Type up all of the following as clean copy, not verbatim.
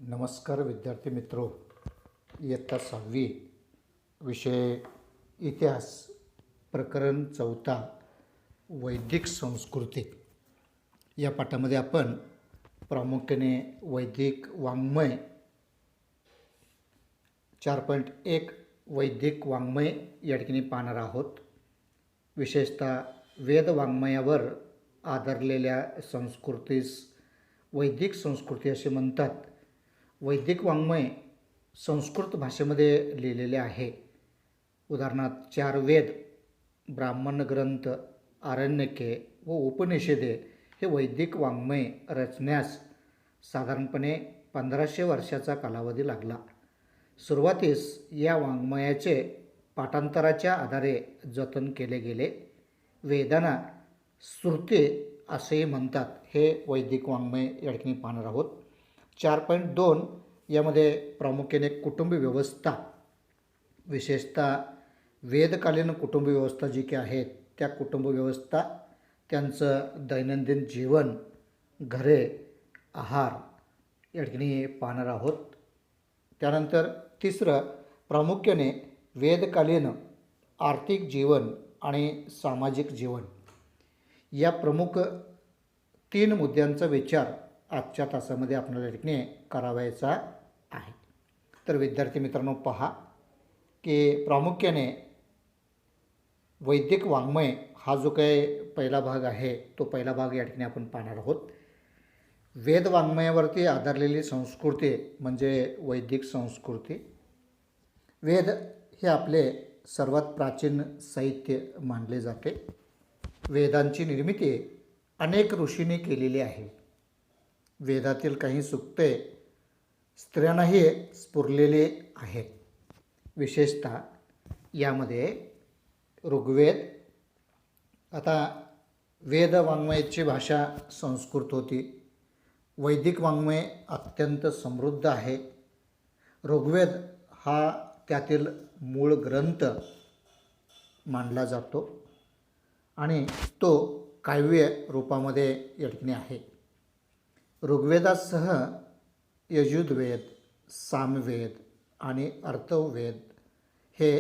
नमस्कार विद्यार्थी मित्रो, इयत्ता 6वी विषय इतिहास, प्रकरण 4 वैदिक संस्कृती या पाठामध्ये आपण प्रामुख्याने वैदिक वाङ्मय 4.1 वैदिक वाङ्मय या ठिकाणी पाहणार आहोत. विशेषतः वेद वाङ्मयावर आधारलेल्या संस्कृतीस वैदिक संस्कृती असे म्हणतात. वैदिक वाङ्मय संस्कृत भाषेमध्ये लिहिलेले आहे. उदाहरणार्थ 4 वेद, ब्राह्मण ग्रंथ, आरण्यके व उपनिषदे हे वैदिक वाङ्मय रचण्यास साधारणपणे 1500 वर्षाचा कालावधी लागला. सुरुवातीस या वाङ्मयाचे पाठांतराच्या आधारे जतन केले गेले. वेदांना श्रुती असेही म्हणतात. हे वैदिक वाङ्मय या ठिकाणी पाहणार आहोत. 4.2 यामध्ये प्रामुख्याने कुटुंब व्यवस्था, विशेषतः वेदकालीन कुटुंब व्यवस्था जी की आहेत त्या कुटुंब व्यवस्था, त्यांचं दैनंदिन जीवन, घरे, आहार या ठिकाणी पाहणार आहोत. त्यानंतर तिसरं प्रामुख्याने वेदकालीन आर्थिक जीवन आणि सामाजिक जीवन या प्रमुख 3 मुद्द्यांचा विचार आजच्या तासामध्ये आपल्याला या ठिकाणी करावायचा आहे. तर विद्यार्थी मित्रांनो, पहा की प्रामुख्याने वैदिक वाङ्मय हा जो काही पहिला भाग आहे तो पहिला भाग या ठिकाणी आपण पाहणार आहोत. वेद वाङ्मयावरती आधारलेली संस्कृती म्हणजे वैदिक संस्कृती. वेद हे आपले सर्वात प्राचीन साहित्य मानले जाते. वेदांची निर्मिती अनेक ऋषींनी केलेली आहे. वेदातील काही सूक्ते स्त्रियांनाही स्फुरलेले आहेत. विशेषतः यामध्ये ऋग्वेद, आता वेद वाङ्मयाची भाषा संस्कृत होती. वैदिक वाङ्मय अत्यंत समृद्ध आहे. ऋग्वेद हा त्यातील मूळ ग्रंथ मानला जातो आणि तो काव्य रूपामध्ये या ठिकाणी आहे. ऋग्वेदासह यजुर्वेद, सामवेद आणि अथर्ववेद हे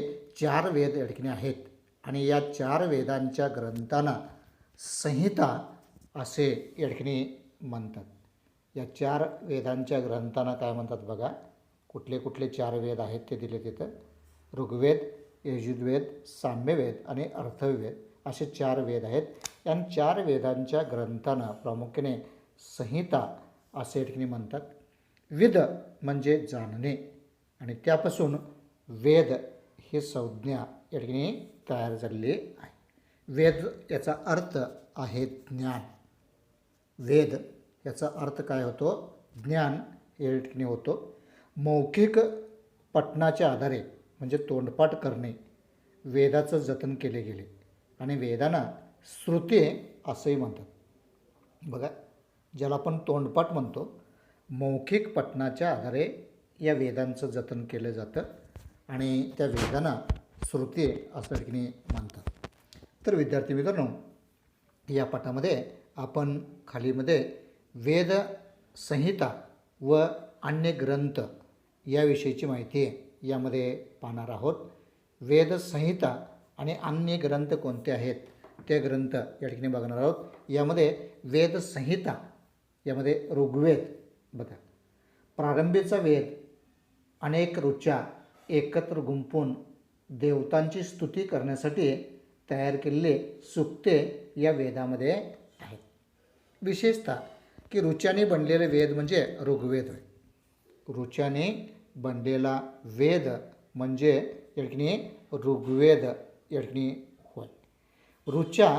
4 वेद या ठिकाणी आहेत आणि या 4 वेदांच्या ग्रंथांना संहिता असे या ठिकाणी म्हणतात. या 4 वेदांच्या ग्रंथांना काय म्हणतात बघा. कुठले कुठले 4 वेद आहेत ते दिले तिथं. ऋग्वेद, यजुर्वेद, साम्यवेद आणि अथर्ववेद असे 4 वेद आहेत. या 4 वेदांच्या ग्रंथांना प्रामुख्याने संहिता असे या ठिकाणी म्हणतात. विद म्हणजे जाणणे आणि त्यापासून वेद ही संज्ञा या ठिकाणी तयार झालेली आहे. वेद याचा अर्थ आहे ज्ञान. वेद याचा अर्थ काय होतो? ज्ञान या ठिकाणी होतो. मौखिक पठणाच्या आधारे म्हणजे तोंडपाठ करणे वेदाचं जतन केले गेले आणि वेदांना श्रुती असंही म्हणतात. बघा, ज्याला आपण तोंडपाठ म्हणतो, मौखिक पठणाच्या आधारे या वेदांचं जतन केलं जातं आणि त्या वेदांना श्रुती असं ठिकाणी म्हणतात. तर विद्यार्थी मित्रांनो, या पाठामध्ये आपण खालीमध्ये वेद संहिता व अन्य ग्रंथ याविषयीची माहिती यामध्ये पाहणार आहोत. वेद संहिता आणि अन्य ग्रंथ कोणते आहेत ते ग्रंथ या ठिकाणी बघणार आहोत. यामध्ये वेद संहिता यामध्ये ऋग्वेद बघा, प्रारंभीचा वेद अनेक ऋचा एकत्र गुंफून देवतांची स्तुती करण्यासाठी तयार केलेले सूक्ते या वेदामध्ये आहेत. विशेषतः की ऋचाने बनलेले वेद म्हणजे ऋग्वेद होय. ऋचाने बनलेला वेद म्हणजे या ठिकाणी ऋग्वेद या ठिकाणी होय. ऋचा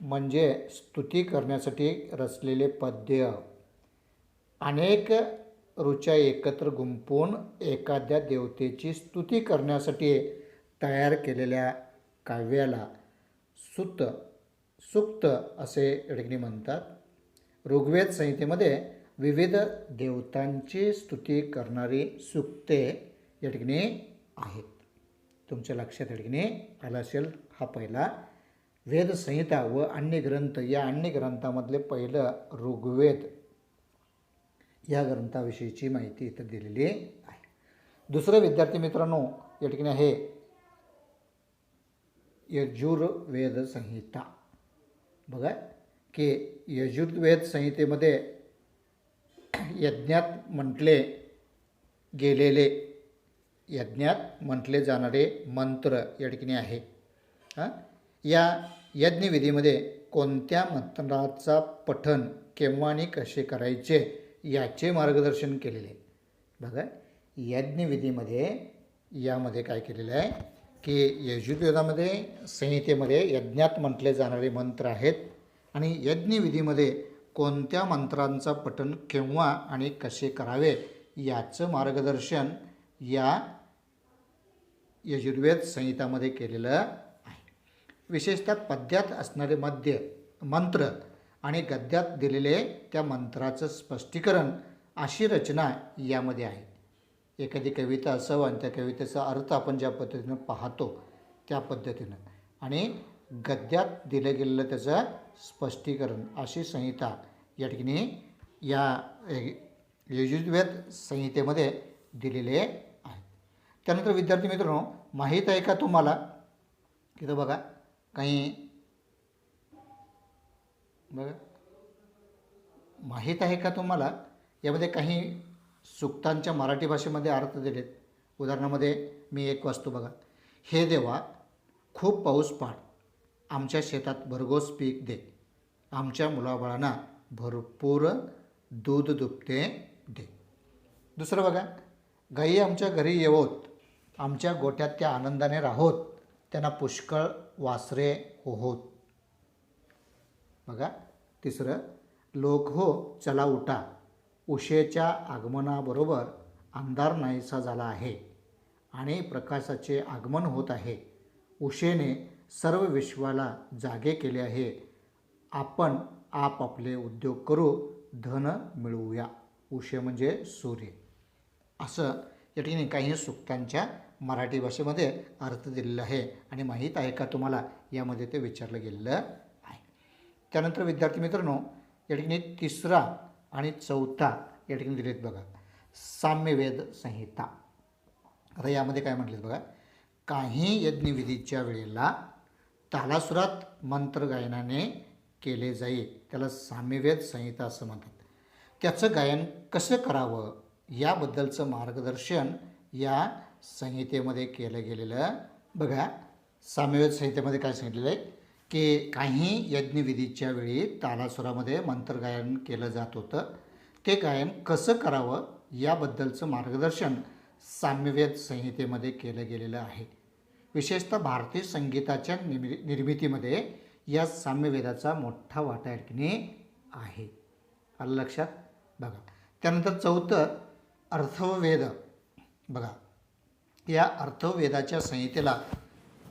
म्हणजे स्तुती करण्यासाठी रचलेले पद्य. अनेक ऋचा एकत्र गुंफून एखाद्या देवतेची स्तुती करण्यासाठी तयार केलेल्या काव्याला सूक्त असे या ठिकाणी म्हणतात. ऋग्वेद संहितेमध्ये विविध देवतांची स्तुती करणारी सूक्ते या ठिकाणी आहेत. तुमच्या लक्षात या ठिकाणी आला असेल. हा पहिला वेद संहिता व अन्य ग्रंथ, या अन्य ग्रंथामधले पहिलं ऋग्वेद या ग्रंथाविषयीची माहिती इथं दिलेली आहे. दुसरं विद्यार्थी मित्रांनो या ठिकाणी आहे यजुर्वेद संहिता. बघा की यजुर्वेद संहितेमध्ये यज्ञात म्हटले गेलेले, यज्ञात म्हटले जाणारे मंत्र या ठिकाणी आहे. या यज्ञविधीमध्ये कोणत्या मंत्राचा पठण केव्हा आणि कसे करायचे याचे मार्गदर्शन केलेले. बघा यज्ञविधीमध्ये यामध्ये काय केलेलं आहे की यजुर्वेदामध्ये संहितेमध्ये यज्ञात म्हटले जाणारे मंत्र आहेत आणि यज्ञविधीमध्ये कोणत्या मंत्रांचा पठण केव्हा आणि कसे करावे याचं मार्गदर्शन या यजुर्वेद संहितामध्ये केलेलं आहे. विशेषतः पद्यात असणारे मंत्र आणि गद्यात दिलेले त्या मंत्राचं स्पष्टीकरण अशी रचना यामध्ये आहे. एखादी कविता असावं आणि त्या कवितेचा अर्थ आपण ज्या पद्धतीनं पाहतो त्या पद्धतीनं आणि गद्यात दिलं गेलेलं त्याचं स्पष्टीकरण अशी संहिता या ठिकाणी या यजुर्वेद संहितेमध्ये दिलेले आहेत. त्यानंतर विद्यार्थी मित्रांनो माहीत आहे का तुम्हाला, इथं बघा काही बघा माहीत आहे का तुम्हाला यामध्ये काही सूक्तांच्या मराठी भाषेमध्ये अर्थ दिलेत. उदाहरणामध्ये मी एक वाचतो बघा. हे देवा खूप पाऊस पाड, आमच्या शेतात भरघोस पीक दे, आमच्या मुलाबाळांना भरपूर दूध दुभते दे. दुसरं बघा. गायी आमच्या घरी येवोत, आमच्या गोठ्यात त्या आनंदाने राहोत, त्यांना पुष्कळ वासरे होत. बघा. तिसरं. लोक हो चला उठा, उशेच्या आगमनाबरोबर अंधार नाहीसा झाला आहे आणि प्रकाशाचे आगमन होत आहे. उशेने सर्व विश्वाला जागे केले आहे. आपण आपापले उद्योग करू, धन मिळवूया. उशे म्हणजे सूर्य. असं या ठिकाणी काही सूक्तांच्या मराठी भाषेमध्ये अर्थ दिलेला आहे आणि माहीत आहे का तुम्हाला यामध्ये ते विचारलं गेलेलं आहे. त्यानंतर विद्यार्थी मित्रांनो या ठिकाणी तिसरा आणि चौथा या ठिकाणी दिलेत बघा. साम्यवेद संहिता. आता यामध्ये काय म्हटलेत बघा. काही यज्ञविधीच्या वेळेला तालासुरात मंत्र गायनाने केले जाईल, त्याला साम्यवेद संहिता असं म्हणतात. त्याचं गायन कसं करावं याबद्दलचं मार्गदर्शन या संहितेमध्ये केलं गेलेलं बघा. साम्यवेद संहितेमध्ये काय सांगितलेलं आहे की काही यज्ञविधीच्या वेळी तालासुरामध्ये मंत्रगायन केलं जात होतं. ते गायन कसं करावं याबद्दलचं मार्गदर्शन साम्यवेद संहितेमध्ये केलं गेलेलं आहे. विशेषतः भारतीय संगीताच्या निर्मितीमध्ये या साम्यवेदाचा मोठा वाटा या ठिकाणी आहे. आलं लक्षात. बघा. त्यानंतर चौथं अर्थववेद. बघा. या अर्थववेदाच्या संहितेला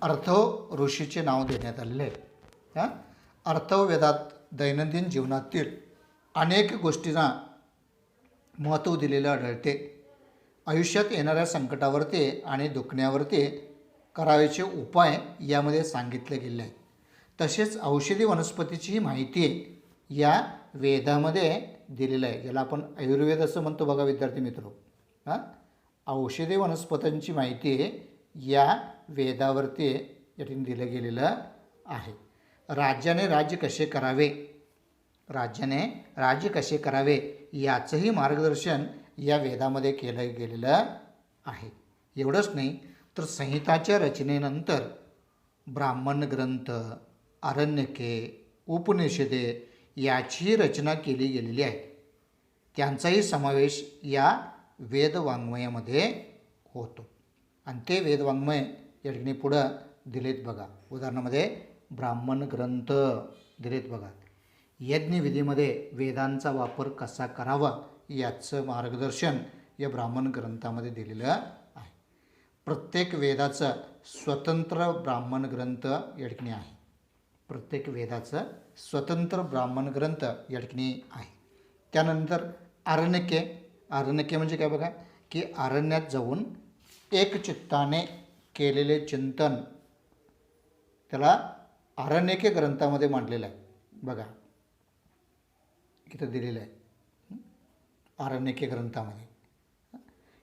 अर्थव ऋषीचे नाव देण्यात आलेले आहे. अर्थववेदात दैनंदिन जीवनातील अनेक गोष्टींना महत्त्व दिलेलं आढळते. आयुष्यात येणाऱ्या संकटावरती आणि दुखण्यावरती करायचे उपाय यामध्ये सांगितले गेले आहेत. तसेच औषधी वनस्पतीचीही माहिती या वेदामध्ये दिलेलं आहे. याला आपण आयुर्वेद असं म्हणतो बघा विद्यार्थी मित्र. औषधी वनस्पतींची माहिती या वेदावरती या ठिकाणी दिलं गेलेलं आहे. राज्याने राज्य कसे करावे याचंही मार्गदर्शन या वेदामध्ये केलं गेलेलं आहे. एवढंच नाही तर संहिताच्या रचनेनंतर ब्राह्मण ग्रंथ, आरण्यके, उपनिषदे याची रचना केली गेलेली आहे. त्यांचाही समावेश या वेदवाङ्मयामध्ये होतो आणि ते वेदवाङ्मय या ठिकाणी पुढं दिलेत बघा. उदाहरणामध्ये ब्राह्मण ग्रंथ दिलेत बघा. यज्ञविधीमध्ये वेदांचा वापर कसा करावा याचं मार्गदर्शन या ब्राह्मण ग्रंथामध्ये दिलेलं आहे. प्रत्येक वेदाचं स्वतंत्र ब्राह्मण ग्रंथ या ठिकाणी आहे. प्रत्येक वेदाचं स्वतंत्र ब्राह्मण ग्रंथ या ठिकाणी आहे. त्यानंतर आरण्यके म्हणजे काय बघा की अरण्यात जाऊन एकचित्ताने केलेले चिंतन त्याला आरण्यके ग्रंथामध्ये मांडलेलं आहे बघा. इथं दिलेलं आहे. आरण्यके ग्रंथामध्ये.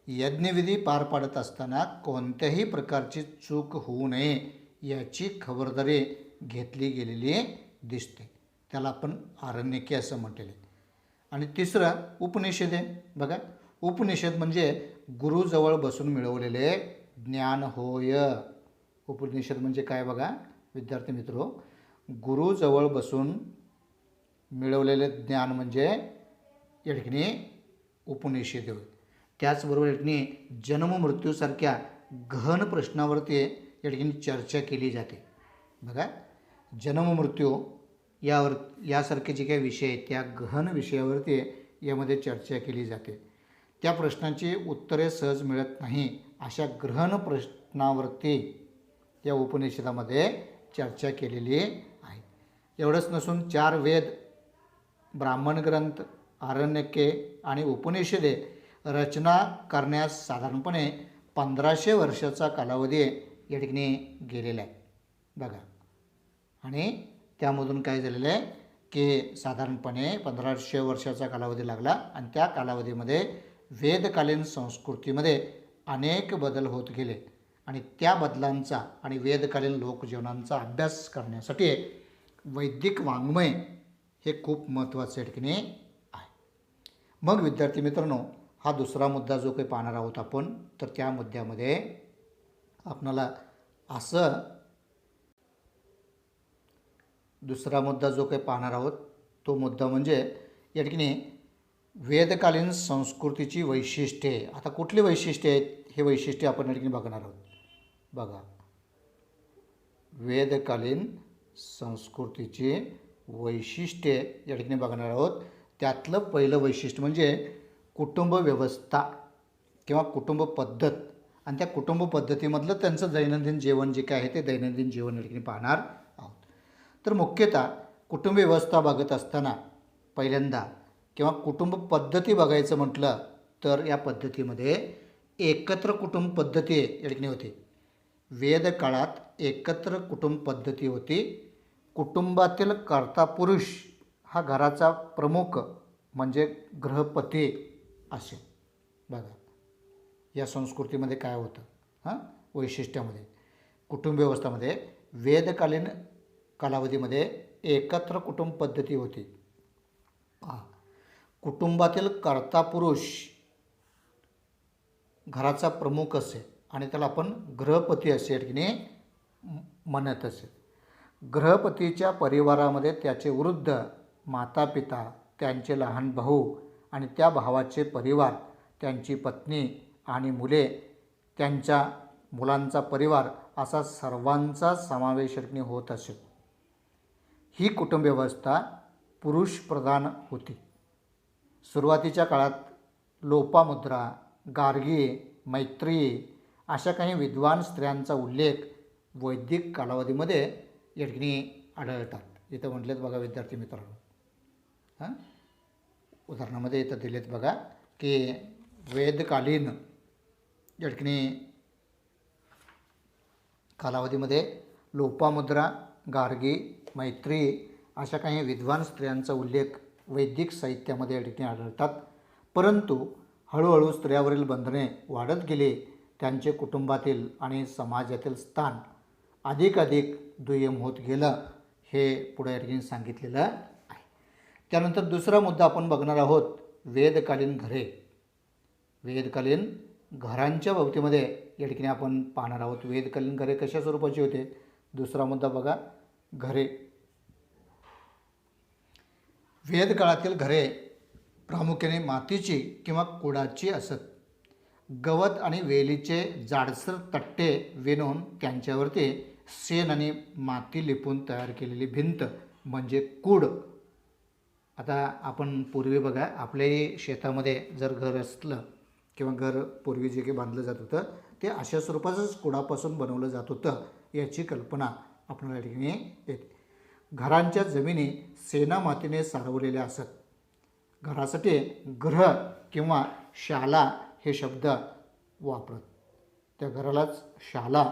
यज्ञविधी पार पाडत असताना कोणत्याही प्रकारची चूक होऊ नये याची खबरदारी घेतली गेलेली दिसते. त्याला आपण आरण्यके असं म्हटलेलं आहे. आणि तिसरं उपनिषदे. बघा, उपनिषद म्हणजे गुरुजवळ बसून मिळवलेले ज्ञान होय. उपनिषद म्हणजे काय बघा विद्यार्थी मित्रो, गुरुजवळ बसून मिळवलेले ज्ञान म्हणजे या ठिकाणी उपनिषद होय. त्याचबरोबर या ठिकाणी जन्म मृत्यूसारख्या गहन प्रश्नावरती या ठिकाणी चर्चा केली जाते. बघा, जन्म मृत्यू यासारखे जे काही विषय आहेत त्या गहन विषयावरती यामध्ये चर्चा केली जाते. त्या प्रश्नांची उत्तरे सहज मिळत नाही अशा गहन प्रश्नावरती या उपनिषदामध्ये चर्चा केलेली आहे. एवढंच नसून 4 वेद, ब्राह्मण ग्रंथ, आरण्यके आणि उपनिषदे रचना करण्यास साधारणपणे 1500 वर्षाचा कालावधी या ठिकाणी गेलेला आहे. बघा, आणि त्यामधून काय झालेलं आहे की साधारणपणे 1500 वर्षाचा कालावधी लागला आणि त्या कालावधीमध्ये वेदकालीन संस्कृतीमध्ये अनेक बदल होत गेले आणि त्या बदलांचा आणि वेदकालीन लोकजीवनांचा अभ्यास करण्यासाठी वैदिक वाङ्मय हे खूप महत्त्वाचं या ठिकाणी आहे. मग विद्यार्थी मित्रांनो, हा दुसरा मुद्दा जो काही पाहणार आहोत आपण, तर त्या मुद्द्यामध्ये आपणाला असं दुसरा मुद्दा जो काही पाहणार आहोत तो मुद्दा म्हणजे या ठिकाणी वेदकालीन संस्कृतीची वैशिष्ट्ये. आता कुठली वैशिष्ट्ये आहेत हे वैशिष्ट्ये आपण या ठिकाणी बघणार आहोत. बघा, वेदकालीन संस्कृतीची वैशिष्ट्ये या ठिकाणी बघणार आहोत. त्यातलं पहिलं वैशिष्ट्य म्हणजे कुटुंब व्यवस्था किंवा कुटुंब पद्धत आणि त्या कुटुंब पद्धतीमधलं त्यांचं दैनंदिन जीवन जे काय आहे ते दैनंदिन जीवन या ठिकाणी पाहणार आहोत. तर मुख्यतः कुटुंब व्यवस्था बघत असताना पहिल्यांदा किंवा कुटुंब पद्धती बघायचं म्हटलं तर या पद्धतीमध्ये एकत्र कुटुंब पद्धती या ठिकाणी होती. वेद काळात एकत्र कुटुंब पद्धती होती. कुटुंबातील कर्ता पुरुष हा घराचा प्रमुख म्हणजे गृहपती असे. बघा, या संस्कृतीमध्ये काय होतं वैशिष्ट्यामध्ये कुटुंब व्यवस्थामध्ये वेदकालीन कालावधीमध्ये एकत्र कुटुंब पद्धती होती. कुटुंबातील कर्ता पुरुष घराचा प्रमुख असे आणि त्याला आपण गृहपती असे या ठिकाणी म्हणत असे. गृहपतीच्या परिवारामध्ये त्याचे वृद्ध माता पिता, त्यांचे लहान भाऊ आणि त्या भावाचे परिवार, त्यांची पत्नी आणि मुले, त्यांच्या मुलांचा परिवार असा सर्वांचा समावेश होत असे. ही कुटुंबव्यवस्था पुरुषप्रधान होती. सुरुवातीच्या काळात लोपामुद्रा, गार्गी, मैत्रेयी अशा काही विद्वान स्त्रियांचा उल्लेख वैदिक कालावधीमध्ये या ठिकाणी आढळतात. इथं म्हटलेत बघा विद्यार्थी मित्रांनो, उदाहरणामध्ये इथं दिलेत बघा की वेदकालीन या ठिकाणी कालावधीमध्ये लोपामुद्रा, गार्गी, मैत्रेयी अशा काही विद्वान स्त्रियांचा उल्लेख वैदिक साहित्यामध्ये या ठिकाणी आढळतात. परंतु हळूहळू स्त्रियावरील बंधने वाढत गेली. त्यांचे कुटुंबातील आणि समाजातील स्थान अधिकाधिक दुय्यम होत गेलं हे पुढे या ठिकाणी सांगितलेलं आहे. त्यानंतर दुसरा मुद्दा आपण बघणार आहोत वेदकालीन घरे. वेदकालीन घरांच्या बाबतीमध्ये या ठिकाणी आपण पाहणार आहोत. वेदकालीन घरे कशा स्वरूपाची होते. दुसरा मुद्दा बघा घरे. वेदकाळातील घरे प्रामुख्याने मातीची किंवा कुडाची असत. गवत आणि वेलीचे जाडसर तट्टे विणून त्यांच्यावरती शेण आणि माती लिपून तयार केलेली भिंत म्हणजे कूड. आता आपण पूर्वी बघा आपल्याही शेतामध्ये जर घर असलं किंवा घर पूर्वी जे काही बांधलं जात होतं ते अशा स्वरूपाचंच कुडापासून बनवलं जात होतं याची कल्पना आपल्याला या ठिकाणी येते. घरांच्या जमिनी शेणा मातीने सारवलेल्या असत. घरासाठी गृह किंवा शाला हे शब्द वापरत. त्या घरालाच शाला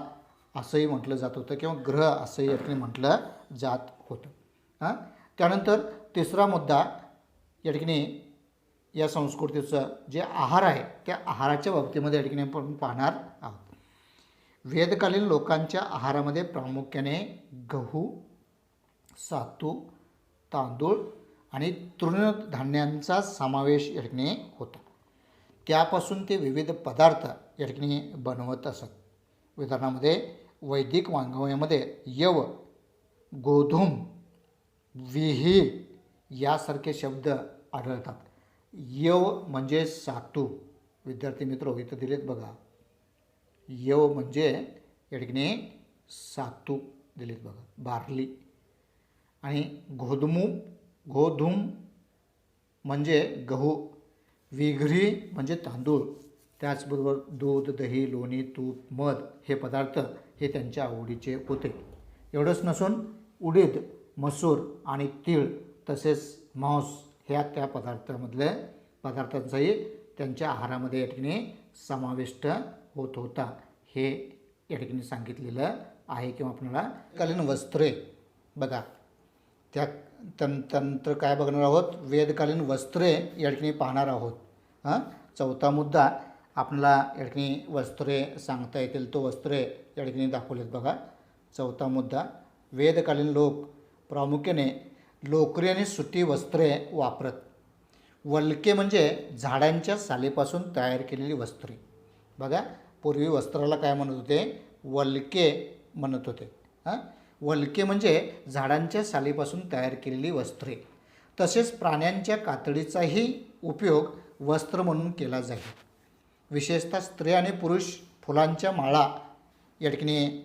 असंही म्हटलं जात होतं किंवा गृह असंही या ठिकाणी म्हटलं जात होतं. त्यानंतर तिसरा मुद्दा या ठिकाणी या संस्कृतीचं जे आहार आहे त्या आहाराच्या बाबतीमध्ये या ठिकाणी आपण पाहणार आहोत. वेदकालीन लोकांच्या आहारामध्ये प्रामुख्याने गहू, सातू, तांदूळ आणि तृणधान्यांचा समावेश या ठिकाणी होता. त्यापासून ते विविध पदार्थ या ठिकाणी बनवत असत. उदाहरणामध्ये वैदिक वाङ्मयामध्ये यव, गोधूम, विहीर यासारखे शब्द आढळतात. यव म्हणजे सातू. विद्यार्थी मित्र इथं दिलेत बघा. यव म्हणजे या ठिकाणी सातू दिलेत बघा, बार्ली. आणि गोधूम म्हणजे गहू, विघ्री म्हणजे तांदूळ. त्याचबरोबर दूध, दही, लोणी, तूप, मध हे पदार्थ हे त्यांच्या आवडीचे होते. एवढंच नसून उडीद, मसूर आणि तीळ तसेच मांस ह्या त्या पदार्थांचाही त्यांच्या आहारामध्ये या ठिकाणी समाविष्ट होत होता. हे या ठिकाणी सांगितलेलं आहे. किंवा आपल्याला कालीन वस्त्रे बघा, त्या तंत्र काय बघणार आहोत, वेदकालीन वस्त्रे या ठिकाणी पाहणार आहोत. चौथा मुद्दा आपल्याला या ठिकाणी वस्त्रे सांगता येतील, तो वस्त्रे या ठिकाणी दाखवलेत बघा. चौथा मुद्दा, वेदकालीन लोक प्रामुख्याने लोकरी आणि सुती वस्त्रे वापरत. वल्के म्हणजे झाडांच्या सालीपासून तयार केलेली वस्त्रे. बघा, पूर्वी वस्त्राला काय म्हणत होते, वल्के म्हणत होते. वल्के म्हणजे झाडांच्या सालीपासून तयार केलेली वस्त्रे. तसेच प्राण्यांच्या कातडीचाही उपयोग वस्त्र म्हणून केला जाईल. विशेषतः स्त्री आणि पुरुष फुलांच्या माळा या ठिकाणी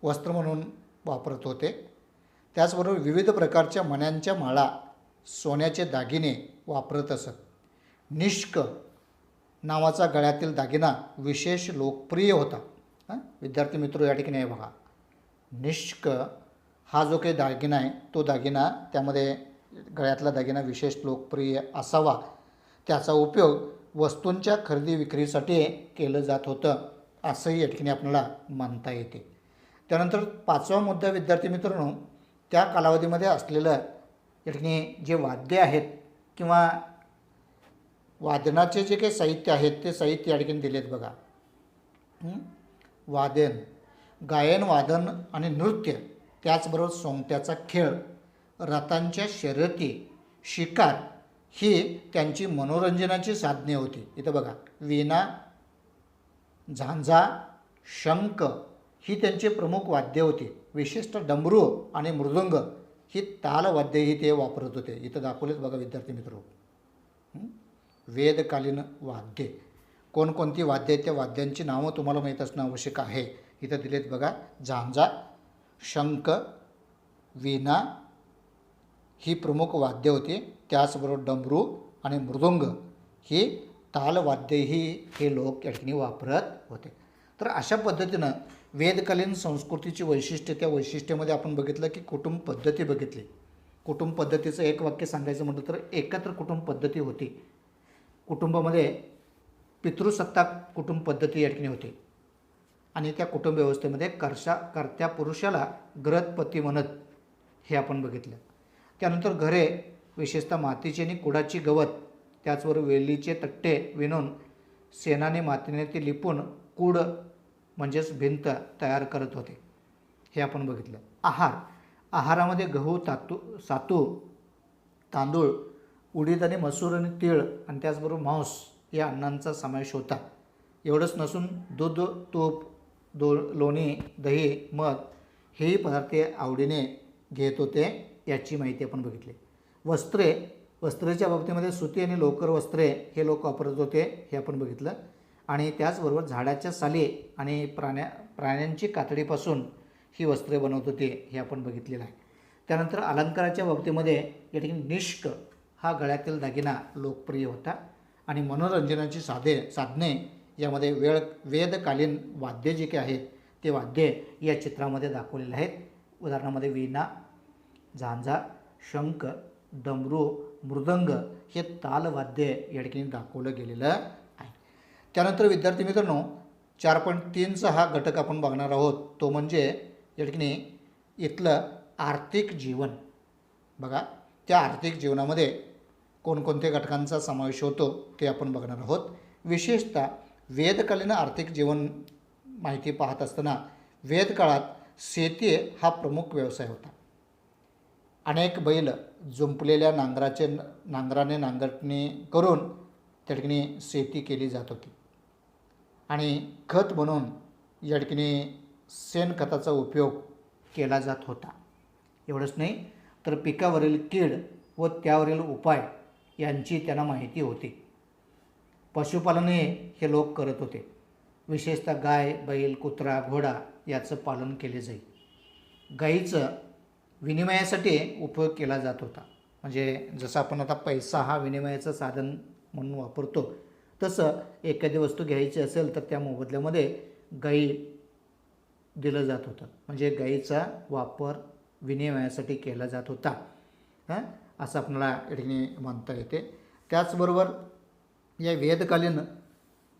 वस्त्र म्हणून वापरत होते. त्याचबरोबर विविध प्रकारच्या मण्यांच्या माळा, सोन्याचे दागिने वापरत असत. निष्क नावाचा गळ्यातील दागिना विशेष लोकप्रिय होता. विद्यार्थी मित्र या ठिकाणी आहे बघा, निष्क हा जो काही दागिना आहे तो दागिना, त्यामध्ये गळ्यातला दागिना विशेष लोकप्रिय असावा. त्याचा उपयोग वस्तूंच्या खरेदी विक्रीसाठी केलं जात होतं असंही या ठिकाणी आपल्याला मानता येते. त्यानंतर पाचवा मुद्दा विद्यार्थी मित्रांनो, त्या कालावधीमध्ये असलेलं या ठिकाणी जे वाद्य आहेत किंवा वादनाचे जे काही साहित्य आहेत ते साहित्य या ठिकाणी दिलेत बघा. वादन, गायन, वादन आणि नृत्य, त्याचबरोबर सोंगट्याचा खेळ, रथांच्या शर्यती, शिकार ही त्यांची मनोरंजनाची साधने होती. इथं बघा, वीणा, झांजा, शंख ही त्यांची प्रमुख वाद्ये होती. विशेषतः डमरू आणि मृदुंग ही तालवाद्यही ते वापरत होते. इथं दाखवलेत बघा विद्यार्थी मित्र. वेदकालीन वाद्ये कोणकोणती वाद्ये आहेत, त्या वाद्यांची नावं तुम्हाला माहीत असणं आवश्यक आहे. इथं दिलेत बघा, झांजा, शंख, वीणा ही प्रमुख वाद्ये होती. त्याचबरोबर डमरू आणि मृदुंग ही तालवाद्यही हे लोक या ठिकाणी वापरत होते. तर अशा पद्धतीनं वेदकालीन संस्कृतीची वैशिष्ट्ये, त्या वैशिष्ट्यामध्ये आपण बघितलं की कुटुंब पद्धती बघितली. कुटुंब पद्धतीचं एक वाक्य सांगायचं म्हटलं तर एकत्र कुटुंब पद्धती होती. कुटुंबामध्ये पितृसत्ताक कुटुंब पद्धती या ठिकाणी होती. आणि त्या कुटुंब व्यवस्थेमध्ये कर्त्या पुरुषाला ग्रहपती म्हणत हे आपण बघितलं. त्यानंतर घरे विशेषतः मातीची आणि कुडाची गवत, त्याचबरोबर वेलीचे तट्टे विणून शेणाने मातीने ते लिपून कूड म्हणजेच भिंत तयार करत होते, हे आपण बघितलं. आहारामध्ये गहू, सातू, तांदूळ, उडीद आणि मसूर आणि तीळ आणि त्याचबरोबर मांस या अन्नांचा समावेश होता. एवढंच नसून दूध, तूप, लोणी, दही, मध हेही पदार्थ आवडीने घेत होते, याची माहिती आपण बघितली. वस्त्रेच्या बाबतीमध्ये सुती आणि लोकर वस्त्रे हे लोक वापरत होते, हे आपण बघितलं. आणि त्याचबरोबर झाडाच्या साली आणि प्राण्यांची कातडीपासून ही वस्त्रे बनवत होते, हे आपण बघितलेलं आहे. त्यानंतर अलंकाराच्या बाबतीमध्ये या ठिकाणी निष्क हा गळ्यातील दागिना लोकप्रिय होता. आणि मनोरंजनाची साधने यामध्ये वेदकालीन वाद्ये जे काही आहेत ते वाद्ये या चित्रामध्ये दाखवलेले आहेत. उदाहरणामध्ये वीणा, झांजा, शंख, डमरू, मृदंग हे तालवाद्ये या ठिकाणी दाखवलं गेलेलं आहे. त्यानंतर विद्यार्थी मित्रांनो 4.3चा हा घटक आपण बघणार आहोत, तो म्हणजे या ठिकाणी इथलं आर्थिक जीवन. बघा, त्या आर्थिक जीवनामध्ये कोणकोणत्या घटकांचा समावेश होतो ते आपण बघणार आहोत. विशेषतः वेदकालीन आर्थिक जीवन माहिती पाहत असताना वेदकाळात शेती हा प्रमुख व्यवसाय होता. अनेक बैल जुंपलेल्या नांगराने नांगरणी करून त्या ठिकाणी शेती केली जात होती आणि खत म्हणून या ठिकाणी शेणखताचा उपयोग केला जात होता. एवढंच नाही तर पिकावरील कीड व त्यावरील उपाय यांची त्यांना माहिती होती. पशुपालनही हे लोक करत होते. विशेषतः गाय, बैल, कुत्रा, घोडा याचं पालन केले जाई. गाईचं विनिमयासाठी उपयोग केला जात होता. म्हणजे जसं आपण आता पैसा हा विनिमयाचं साधन म्हणून वापरतो, तसं एखादी वस्तू घ्यायची असेल तर त्या मोबदल्यामध्ये गाई दिलं जात होतं. म्हणजे गाईचा वापर विनिमयासाठी केला जात होता असं आपल्याला या ठिकाणी म्हणता येते. त्याचबरोबर या वेदकालीन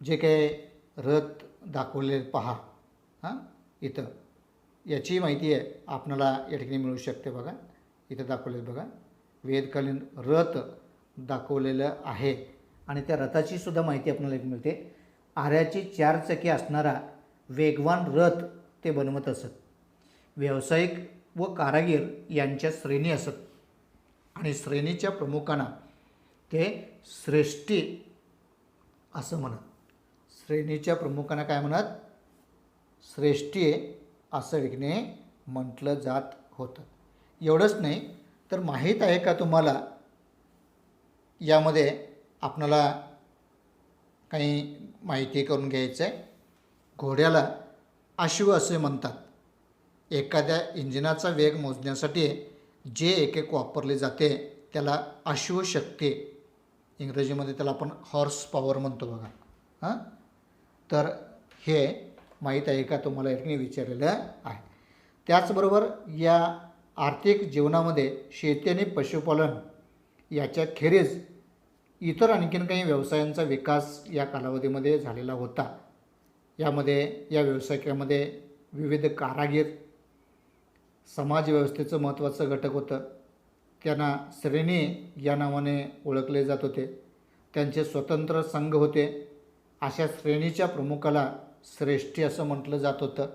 जे काही रथ दाखवले पहा इथं, याची माहिती आहे आपल्याला या ठिकाणी मिळू शकते. बघा इथं दाखवले, बघा वेदकालीन रथ दाखवलेलं आहे आणि त्या रथाची सुद्धा माहिती आपल्याला मिळते. आऱ्याची 4 चाकी असणारा वेगवान रथ ते बनवत असत. व्यावसायिक व कारागीर यांच्या श्रेणी असत आणि श्रेणीच्या प्रमुखांना ते श्रेष्ठी असं म्हणत. श्रेणीच्या प्रमुखांना काय म्हणत? श्रेष्ठी असं ठिकाणी म्हटलं जात होतं. एवढंच नाही तर माहीत आहे का तुम्हाला, यामध्ये आपणाला काही माहिती करून घ्यायचं आहे. घोड्याला अश्व असे म्हणतात. एखाद्या इंजिनाचा वेग मोजण्यासाठी जे एकक वापरले जाते त्याला अश्वशक्ती, इंग्रजीमध्ये त्याला आपण हॉर्स पॉवर म्हणतो. बघा तर हे माहीत आहे का तुम्हाला, याने विचारलेलं आहे. त्याचबरोबर या आर्थिक जीवनामध्ये शेती आणि पशुपालन याच्या खेरीज इतर आणखीन काही व्यवसायांचा विकास या कालावधीमध्ये झालेला होता. यामध्ये या व्यवसायामध्ये विविध कारागीर समाजव्यवस्थेचं महत्त्वाचं घटक होतं. त्यांना श्रेणी या नावाने ओळखले जात होते. त्यांचे स्वतंत्र संघ होते. अशा श्रेणीच्या प्रमुखाला श्रेष्ठी असं म्हटलं जात होतं.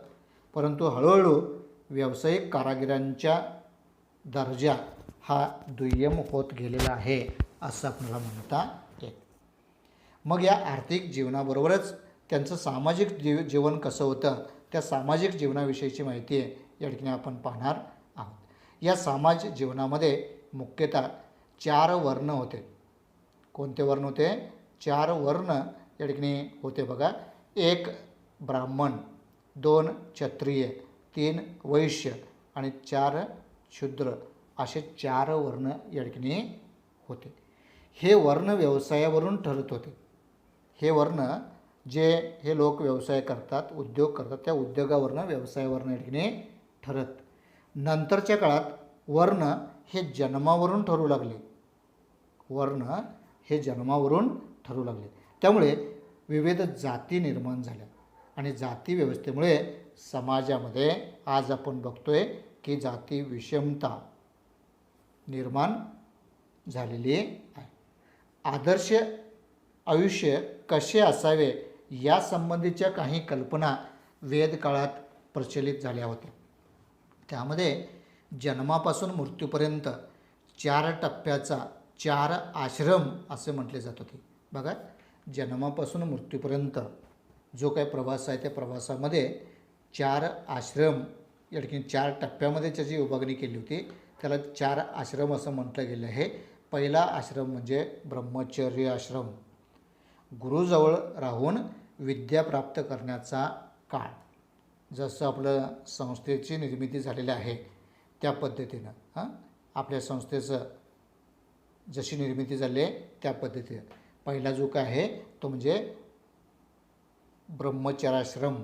परंतु हळूहळू व्यावसायिक कारागिरांच्या दर्जा हा दुय्यम होत गेलेला आहे असं आपल्याला म्हणता येईल. मग या आर्थिक जीवनाबरोबरच त्यांचं सामाजिक जीवन कसं होतं, त्या सामाजिक जीवनाविषयीची माहिती आहे या ठिकाणी आपण पाहणार आहोत. या समाज जीवनामध्ये मुख्यतः 4 वर्ण होते. कोणते वर्ण होते? 4 वर्ण या ठिकाणी होते. बघा, 1 ब्राह्मण, 2 क्षत्रिय, 3 वैश्य आणि 4 शूद्र असे 4 वर्ण या ठिकाणी होते. हे वर्ण व्यवसायावरून ठरत होते. हे वर्ण जे हे लोक व्यवसाय करतात, उद्योग करतात, त्या उद्योगावरनं व्यवसायावरनं या ठिकाणी ठरत. नंतरच्या काळात वर्ण हे जन्मावरून ठरू लागले. वर्ण हे जन्मावरून ठरू लागले. त्यामुळे विविध जाती निर्माण झाल्या आणि जाती व्यवस्थेमुळे समाजामध्ये आज आपण बघतोय की जाती विषमता निर्माण झालेली आहे. आदर्श आयुष्य कसे असावे यासंबंधीच्या काही कल्पना वेदकाळात प्रचलित झाल्या होत्या. त्यामध्ये जन्मापासून मृत्यूपर्यंत 4 टप्प्याचा 4 आश्रम असे म्हटले जात होते. बघा, जन्मापासून मृत्यूपर्यंत जो काही प्रवास आहे त्या प्रवासामध्ये 4 आश्रम या ठिकाणी 4 टप्प्यामध्ये त्याची विभागणी केली होती. त्याला 4 आश्रम असं म्हटलं गेलं आहे. पहिला आश्रम म्हणजे ब्रह्मचर्य आश्रम, गुरुजवळ राहून विद्या प्राप्त करण्याचा काळ. जसं आपलं संस्थेची निर्मिती झालेली आहे त्या पद्धतीनं आपल्या संस्थेचं जशी निर्मिती झाली आहे त्या पद्धतीनं पहिला जो काय आहे तो म्हणजे ब्रह्मचर्याश्रम,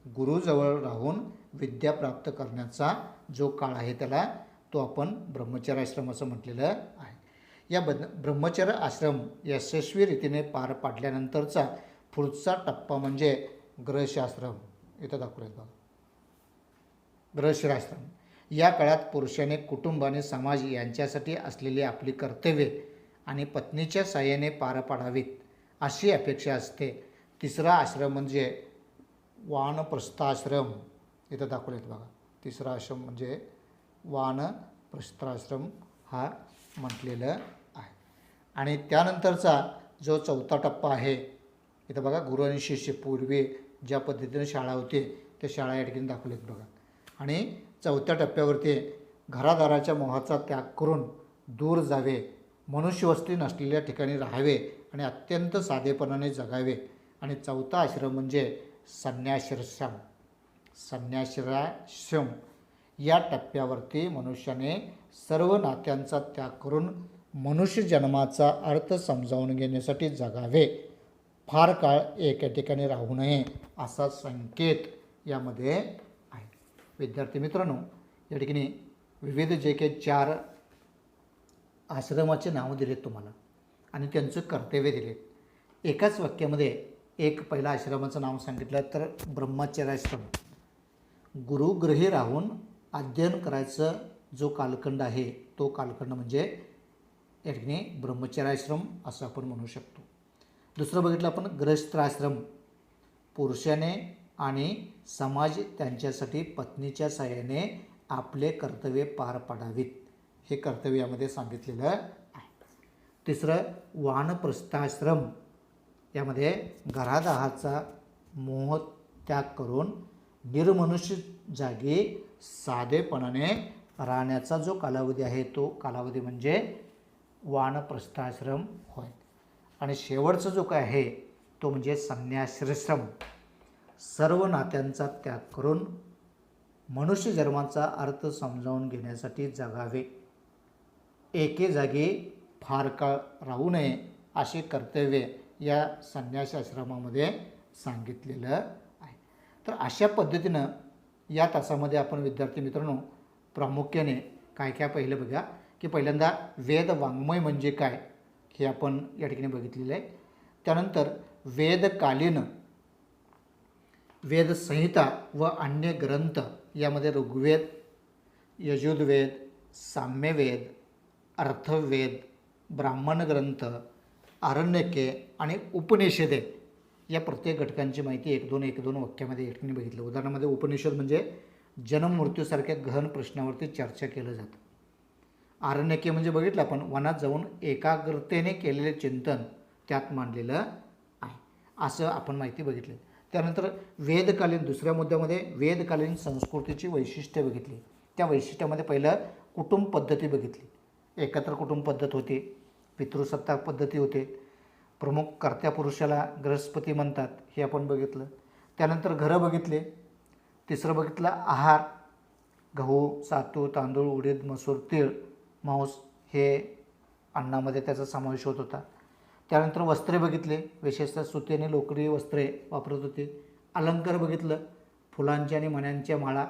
गुरुजवळ राहून विद्या प्राप्त करण्याचा जो काळ आहे त्याला तो आपण ब्रह्मचर्याश्रम असं म्हटलेलं आहे. या ब्रह्मचर्य आश्रम यशस्वी रीतीने पार पाडल्यानंतरचा पुढचा टप्पा म्हणजे गृहस्थाश्रम. इथं दाखवलं बघा, गृहस्थाश्रम. या काळात पुरुषाने कुटुंब आणि समाज यांच्यासाठी असलेली आपली कर्तव्ये आणि पत्नीच्या साह्याने पार पाडावीत अशी अपेक्षा असते. तिसरा आश्रम म्हणजे वानप्रस्थाश्रम, इथं दाखवलेत बघा. तिसरा आश्रम म्हणजे वानप्रस्थाश्रम हा म्हटलेलं आहे. आणि त्यानंतरचा जो चौथा टप्पा आहे, इथं बघा गुरु आणि शिष्य, पूर्वी ज्या पद्धतीने शाळा होती त्या शाळा या ठिकाणी दाखवलेत बघा. आणि चौथ्या टप्प्यावरती घरादाराच्या मोहाचा त्याग करून दूर जावे, मनुष्यवस्ती नसलेल्या ठिकाणी राहावे आणि अत्यंत साधेपणाने जगावे. आणि चौथा आश्रम म्हणजे संन्यासाश्रम. संन्यासाश्रम या टप्प्यावरती मनुष्याने सर्व नात्यांचा त्याग करून मनुष्य जन्माचा अर्थ समजावून घेण्यासाठी जगावे, फार काळ एका ठिकाणी राहू नये असा संकेत यामध्ये आहे. विद्यार्थी मित्रांनो, या ठिकाणी विविध जे काही 4 आश्रमाचे नावं दिलेत तुम्हाला आणि त्यांचं कर्तव्य दिले. एकाच वाक्यामध्ये एक पहिला आश्रमाचं नाव सांगितलं तर ब्रह्मचर्याश्रम. गुरुगृही राहून अध्ययन करायचं जो कालखंड आहे तो कालखंड म्हणजे या ठिकाणी ब्रह्मचर्याश्रम असं आपण म्हणू शकतो. दुसरं बघितलं आपण गृहस्थाश्रम. पुरुषाने आणि समाज त्यांच्यासाठी पत्नीच्या साह्याने आपले कर्तव्य पार पाडावीत हे कर्तव्य यामध्ये सांगितलेलं आहे. तिसरं वानप्रस्थाश्रम. यामध्ये घरादाराचा मोह त्याग करून निर्मनुष्य जागी साधेपणाने राहण्याचा जो कालावधी आहे तो कालावधी म्हणजे वानप्रस्थाश्रम होय. आणि शेवटचा जो काय आहे तो म्हणजे संन्यासाश्रम. सर्व नात्यांचा त्याग करून मनुष्य जन्माचा अर्थ समजावून घेण्यासाठी जगावे, एके जागी फार काळ राहू नये असे कर्तव्य या संन्यासाश्रमामध्ये सांगितलेलं आहे. तर अशा पद्धतीनं या तासामध्ये आपण विद्यार्थी मित्रांनो प्रामुख्याने काय काय पाहिलं बघा, की पहिल्यांदा वेद वाङ्मय म्हणजे काय हे आपण या ठिकाणी बघितलेलं आहे. त्यानंतर वेदकालीन वेदसंहिता व अन्य ग्रंथ, यामध्ये ऋग्वेद, यजुर्वेद, साम्यवेद, अर्थवेद, ब्राह्मण ग्रंथ, आरण्यके आणि उपनिषदे या प्रत्येक घटकांची माहिती 1-2 वाक्यामध्ये या ठिकाणी बघितलं. उदाहरणामध्ये उपनिषद म्हणजे जन्म मृत्यूसारख्या गहन प्रश्नावरती चर्चा केलं जातं. आरण्यके म्हणजे बघितलं आपण वनात जाऊन एकाग्रतेने केलेले चिंतन त्यात मांडलेलं आहे असं आपण माहिती बघितली. त्यानंतर वेदकालीन, दुसऱ्या मुद्द्यामध्ये वेदकालीन संस्कृतीची वैशिष्ट्ये बघितली. त्या वैशिष्ट्यामध्ये पहिलं कुटुंब पद्धती बघितली. एकत्र कुटुंब पद्धत होती, पितृसत्ताक पद्धती होते, प्रमुख कर्त्या पुरुषाला गृहस्पती म्हणतात हे आपण बघितलं. त्यानंतर घरं बघितले. तिसरं बघितलं आहार, गहू, सातू, तांदूळ, उडीद, मसूर, तीळ, मांस हे अन्नामध्ये त्याचा समावेश होत होता. त्यानंतर वस्त्रे बघितले, विशेषतः सुती आणि लोकरी वस्त्रे वापरत होते. अलंकार बघितलं, फुलांच्या आणि मण्यांच्या माळा,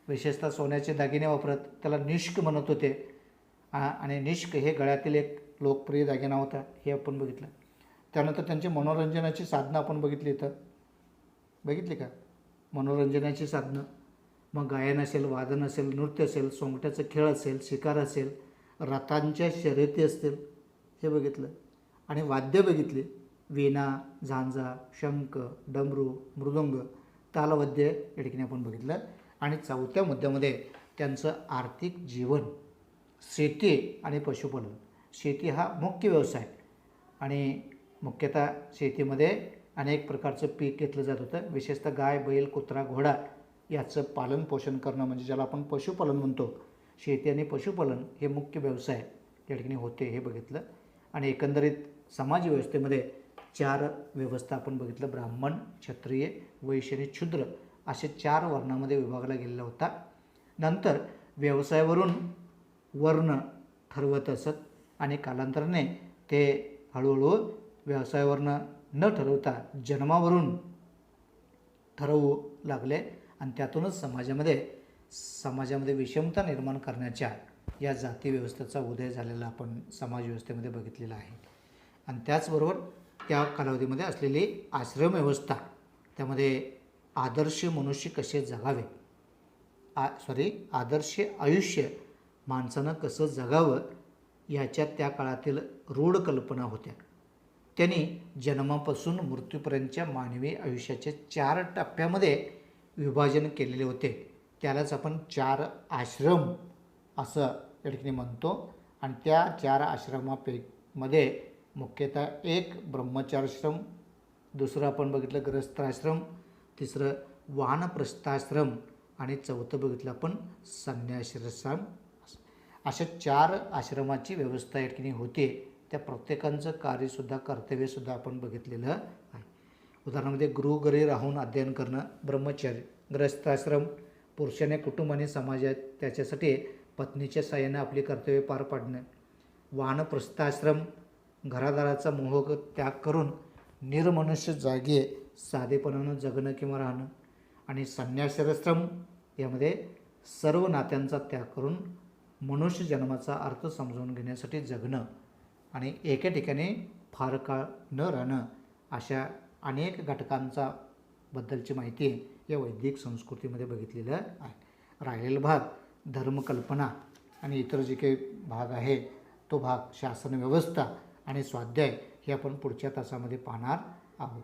विशेषतः सोन्याचे दागिने वापरत, त्याला निष्क म्हणत होते. आणि निष्क हे गळ्यातील एक लोकप्रिय दागिना होता हे आपण बघितलं. त्यानंतर त्यांची मनोरंजनाची साधनं आपण बघितली. इथं बघितली का मनोरंजनाची साधनं? मग गायन असेल, वादन असेल, नृत्य असेल, सोंगट्याचा खेळ असेल, शिकार असेल, रथांच्या शर्यती असतील हे बघितलं. आणि वाद्य बघितली, वीणा, झांजा, शंख, डमरू, मृदुंग, तालवाद्य या ठिकाणी आपण बघितलं. आणि चौथ्या मुद्द्यामध्ये त्यांचं आर्थिक जीवन, शेती आणि पशुपालन. शेती हा मुख्य व्यवसाय आणि मुख्यतः शेतीमध्ये अनेक प्रकारचं पीक घेतलं जात होतं. विशेषतः गाय, बैल, कुत्रा, घोडा याचं पालन पोषण करणं म्हणजे ज्याला आपण पशुपालन म्हणतो, शेती आणि पशुपालन हे मुख्य व्यवसाय या ठिकाणी होते हे बघितलं. आणि एकंदरीत समाज व्यवस्थेमध्ये 4 व्यवस्था आपण बघितलं. ब्राह्मण, क्षत्रिय, वैश्य आणि शूद्र असे 4 वर्णामध्ये विभागला गेलेला होता. नंतर व्यवसायावरून वर्ण ठरवत असत आणि कालांतराने ते हळूहळू व्यवसायावरनं न ठरवता जन्मावरून ठरवू लागले आणि त्यातूनच समाजामध्ये विषमता निर्माण करण्याच्या या जाती व्यवस्थेचा उदय झालेला आपण समाज व्यवस्थेमध्ये बघितलेला आहे. आणि त्याचबरोबर त्या कालावधीमध्ये असलेली आश्रम व्यवस्था, त्यामध्ये आदर्श मनुष्य कसे जगावे, आदर्श आयुष्य माणसानं कसं जगावं ह्याच्या त्या काळातील रूढ कल्पना होत्या. त्यांनी जन्मापासून मृत्यूपर्यंतच्या मानवी आयुष्याचे 4 टप्प्यामध्ये विभाजन केलेले होते. त्यालाच आपण 4 आश्रम असं या ठिकाणी म्हणतो. आणि त्या 4 आश्रमामध्ये मुख्यतः एक ब्रह्मचार्याश्रम, दुसरं आपण बघितलं गृहस्थाश्रम, तिसरं वानप्रस्थाश्रम आणि चौथं बघितलं आपण संन्यासाश्रम. अशा 4 आश्रमाची व्यवस्था या ठिकाणी होते. त्या प्रत्येकांचं कार्यसुद्धा कर्तव्यसुद्धा आपण बघितलेलं आहे. उदाहरणामध्ये गृहघरी राहून अध्ययन करणं ब्रह्मचर्य. गृहस्थाश्रम पुरुषाने कुटुंब आणि समाजात त्याच्यासाठी पत्नीच्या साहाय्याने आपली कर्तव्य पार पाडणं. वानप्रस्थाश्रम घरादाराचा मोह त्याग करून निर्मनुष्य जागे साधेपणानं जगणं किंवा राहणं. आणि संन्यासाश्रम यामध्ये सर्व नात्यांचा त्याग करून मनुष्य जन्माचा अर्थ समजावून घेण्यासाठी जगणं आणि एका ठिकाणी फार काळ न राहणं, अशा अनेक घटकांचा बद्दलची माहिती या वैदिक संस्कृतीमध्ये बघितलेलं आहे. राहिलेला भाग धर्मकल्पना आणि इतर जे काही भाग आहे तो भाग शासन व्यवस्था आणि स्वाध्याय हे आपण पुढच्या तासामध्ये पाहणार आहोत.